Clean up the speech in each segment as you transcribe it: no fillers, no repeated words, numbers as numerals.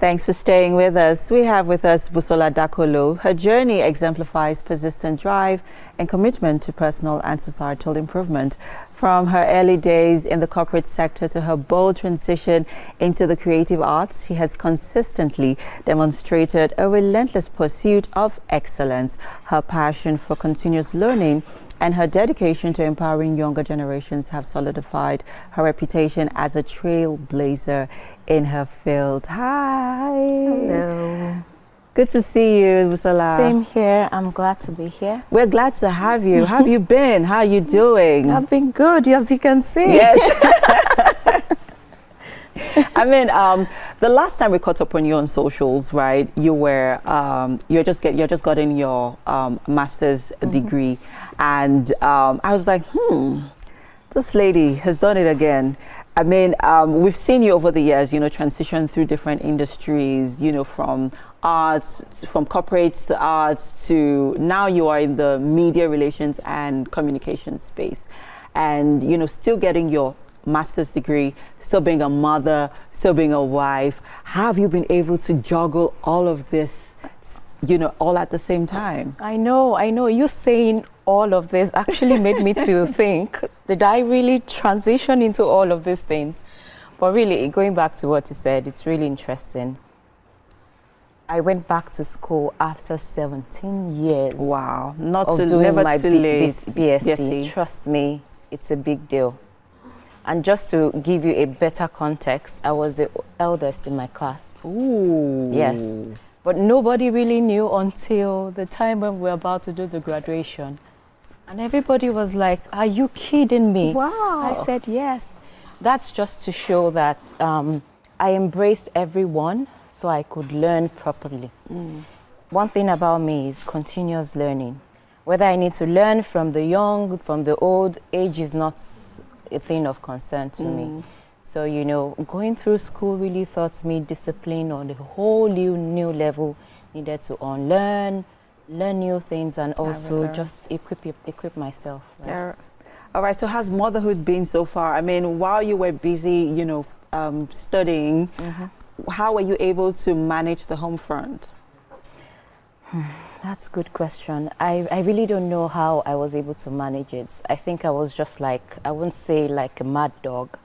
Thanks for staying with us. We have with us Busola Dakolo. Her journey exemplifies persistent drive and commitment to personal and societal improvement. From her early days in the corporate sector to her bold transition into the creative arts, she has consistently demonstrated a relentless pursuit of excellence. Her passion for continuous learning and her dedication to empowering younger generations have solidified her reputation as a trailblazer in her field. Hi. Hello. Good to see you, Busola. Same here. I'm glad to be here. We're glad to have you. How have you been? How are you doing? I've been good, as you can see. Yes. I mean, the last time we caught up on you on socials, right? You were you just gotten your master's degree, and I was like, this lady has done it again. I mean, we've seen you over the years, transition through different industries, from arts, from corporates to arts, to now you are in the media relations and communication space, and still getting your master's degree, still being a mother, still being a wife. How have you been able to juggle all of this, all at the same time? I know. You saying all of this actually made me to think, did I really transition into all of these things? But really, going back to what you said, it's really interesting. I went back to school after 17 years. Wow. Never my too late. BSc. Trust me, it's a big deal. And just to give you a better context, I was the eldest in my class. Ooh. Yes. But nobody really knew until the time when we were about to do the graduation. And everybody was like, are you kidding me? Wow. I said, yes. That's just to show that I embraced everyone so I could learn properly. One thing about me is continuous learning. Whether I need to learn from the young, from the old, age is not a thing of concern to me. So, going through school really taught me discipline on a whole new level. Needed to unlearn, learn new things, and also just equip myself. Right? All right, so how's motherhood been so far? I mean, while you were busy, studying, how were you able to manage the home front? That's a good question. I really don't know how I was able to manage it. I think I was just like, I wouldn't say like a mad dog,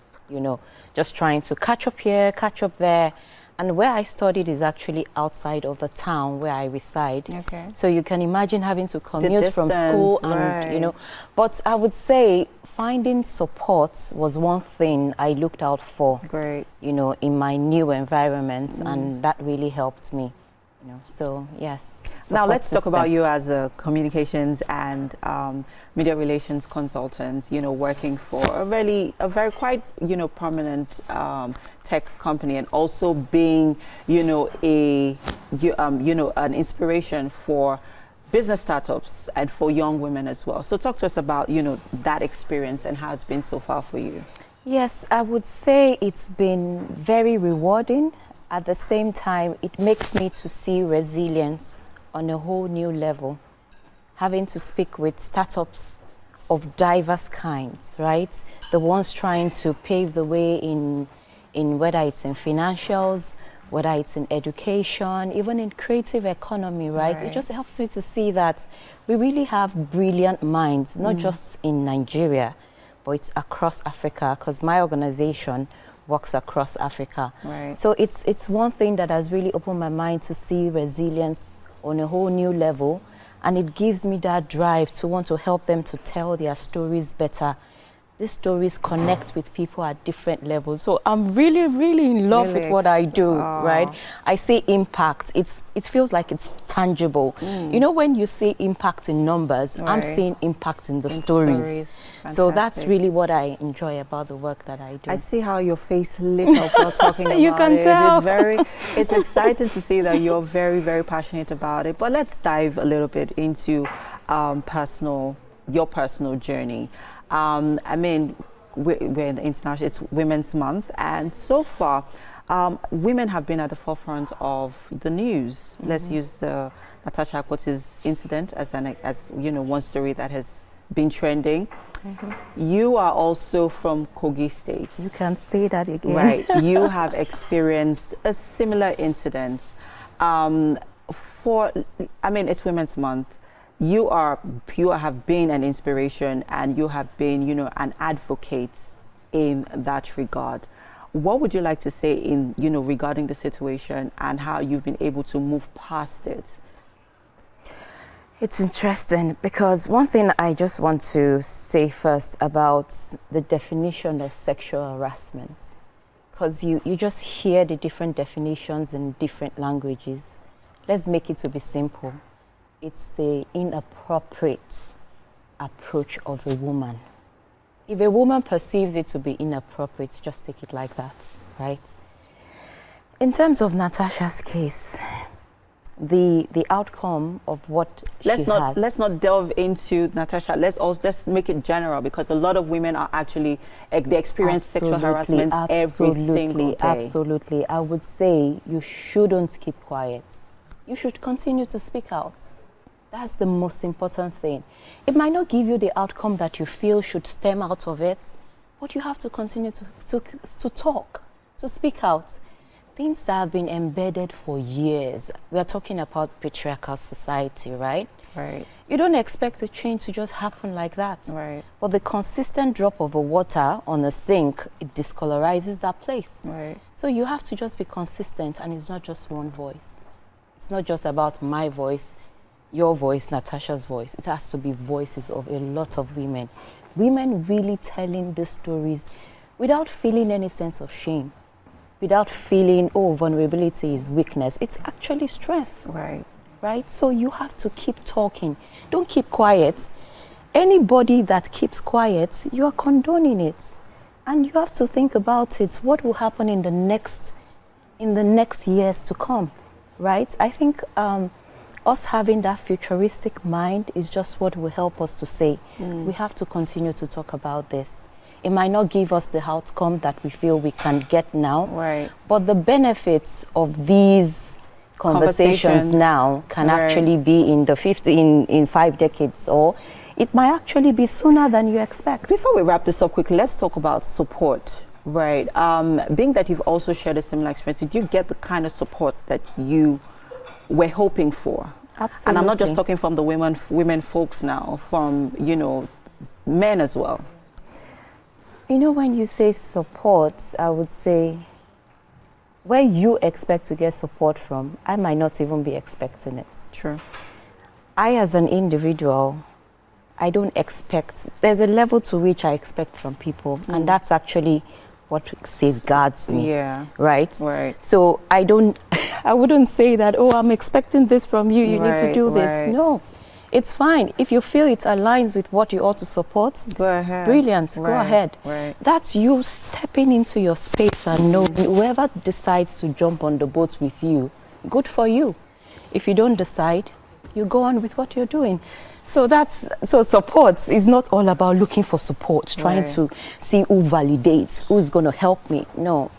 just trying to catch up here, catch up there. And where I studied is actually outside of the town where I reside. Okay. So you can imagine having to commute from school and, but I would say finding support was one thing I looked out for, in my new environment, and that really helped me. So yes. Now let's talk about you as a communications and media relations consultant. Working for a very quite prominent tech company, and also being an inspiration for business startups and for young women as well. So talk to us about that experience and how it's been so far for you. Yes, I would say it's been very rewarding. At the same time, it makes me to see resilience on a whole new level. Having to speak with startups of diverse kinds, right? The ones trying to pave the way in whether it's in financials, whether it's in education, even in creative economy, right? It just helps me to see that we really have brilliant minds, not just in Nigeria, but it's across Africa, because my organization works across Africa. So it's one thing that has really opened my mind to see resilience on a whole new level, and it gives me that drive to want to help them to tell their stories better. These stories connect with people at different levels. So I'm really in love with what I do, right? I see impact. It feels like it's tangible. When you see impact in numbers, I'm seeing impact in the stories. So that's really what I enjoy about the work that I do. I see how your face lit up while talking about it. You can tell. It's exciting to see that you're very passionate about it. But let's dive a little bit into your personal journey. I mean, we're in the international, it's Women's Month, and so far, women have been at the forefront of the news. Let's use the Natasha Akpoti's incident as one story that has been trending. You are also from Kogi State. You can say that again. Right. You have experienced a similar incident. It's Women's Month. You have been an inspiration, and you have been, an advocate in that regard. What would you like to say regarding the situation and how you've been able to move past it? It's interesting because one thing I just want to say first about the definition of sexual harassment, because you just hear the different definitions in different languages. Let's make it to be simple. It's the inappropriate approach of a woman. If a woman perceives it to be inappropriate, just take it like that, right? In terms of Natasha's case, the outcome of what let's not delve into Natasha. Let's make it general, because a lot of women are actually they experience sexual harassment every single day. Absolutely. I would say you shouldn't keep quiet. You should continue to speak out. That's the most important thing. It might not give you the outcome that you feel should stem out of it, but you have to continue to talk, to speak out. Things that have been embedded for years. We are talking about patriarchal society, right? Right. You don't expect a change to just happen like that. Right. But the consistent drop of a water on a sink, it discolorizes that place. Right. So you have to just be consistent, and it's not just one voice. It's not just about my voice, your voice, Natasha's voice. It has to be voices of a lot of women. Women really telling the stories without feeling any sense of shame, without feeling, oh, vulnerability is weakness. It's actually strength. Right. Right? So you have to keep talking. Don't keep quiet. Anybody that keeps quiet, you are condoning it. And you have to think about it. What will happen in the next years to come? Right? I think us having that futuristic mind is just what will help us to say, we have to continue to talk about this. It might not give us the outcome that we feel we can get now, right, but the benefits of these conversations now can actually be in 5 decades, or it might actually be sooner than you expect. Before we wrap this up quickly, let's talk about support. Right. Being that you've also shared a similar experience, did you get the kind of support that you were hoping for? Absolutely. And I'm not just talking from the women folks now, from, men as well. When you say support, I would say where you expect to get support from, I might not even be expecting it. True. I, as an individual, I don't expect, there's a level to which I expect from people, and that's actually what safeguards me. Yeah. Right? Right. So I wouldn't say that, oh, I'm expecting this from you, you need to do this. Right. No. It's fine. If you feel it aligns with what you ought to support, go ahead. Brilliant. Go ahead. Right. That's you stepping into your space and knowing whoever decides to jump on the boat with you, good for you. If you don't decide, you go on with what you're doing. So support is not all about looking for support, trying to see who validates, who's going to help me. No.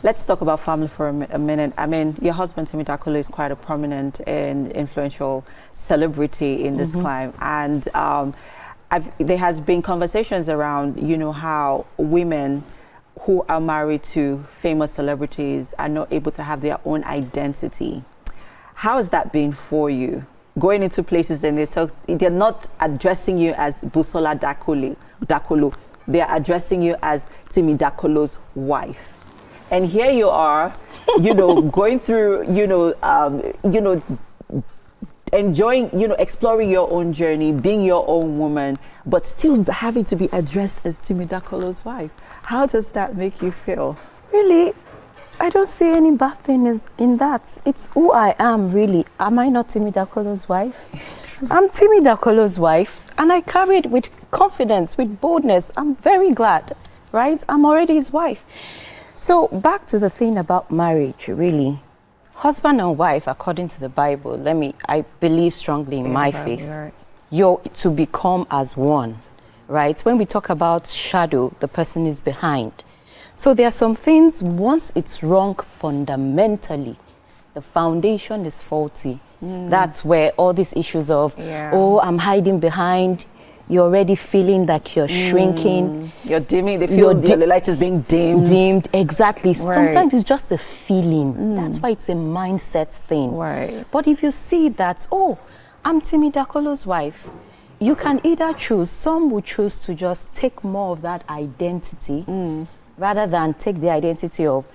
Let's talk about family for a minute. I mean, your husband, Timi Dakolo, is quite a prominent and influential celebrity in this climb. And there has been conversations around, how women who are married to famous celebrities are not able to have their own identity. How has that been for you? Going into places and they're not addressing you as Busola Dakolo. They're addressing you as Timi Dakolo's wife. And here you are, going through, enjoying, exploring your own journey, being your own woman, but still having to be addressed as Timi Dakolo's wife. How does that make you feel? Really, I don't see any bad thing in that. It's who I am, really. Am I not Timi Dakolo's wife? I'm Timi Dakolo's wife, and I carry it with confidence, with boldness. I'm very glad, right? I'm already his wife. So back to the thing about marriage, really. Husband and wife, according to the Bible, I believe strongly in my faith. Right. You're to become as one, right? When we talk about shadow, the person is behind. So there are some things, once it's wrong fundamentally, the foundation is faulty. That's where all these issues of, oh, I'm hiding behind, you're already feeling like you're shrinking. You're dimming. They feel the light is being dimmed. Dimmed, exactly. Right. Sometimes it's just a feeling. That's why it's a mindset thing. Right. But if you see that, oh, I'm Timi Dakolo's wife, you can either choose. Some will choose to just take more of that identity rather than take the identity of,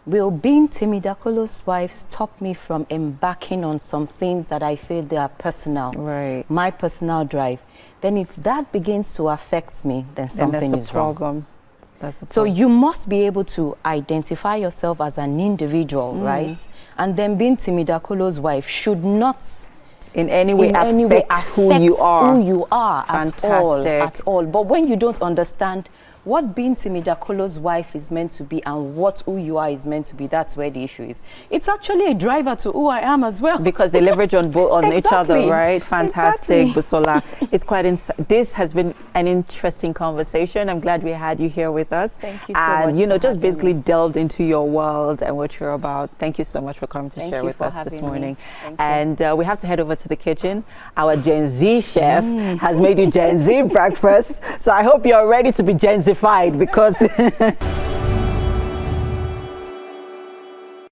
will being Timi Dakolo's wife stop me from embarking on some things that I feel they are personal? Right. My personal drive. Then if that begins to affect me, then something is wrong. That's the So problem. you must be able to identify yourself as an individual, right? And then being Timi Dakolo's wife should not in any way affect who you are. Who you are Fantastic. at all. But when you don't understand what being Timi Dakolo's wife is meant to be and what who you are is meant to be, that's where the issue is. It's actually a driver to who I am as well. Because they leverage on both on each other, Exactly. right? Fantastic, Exactly. Busola. It's quite. This has been an interesting conversation. I'm glad we had you here with us. Thank you so much And you know, for just having basically me. delved into your world and what you're about. Thank you so much for coming to Thank share you with for us this having me. morning. Thank you. And we have to head over to the kitchen. Our Gen Z chef has made you Gen Z breakfast. So I hope you're ready to be Gen Z-fied because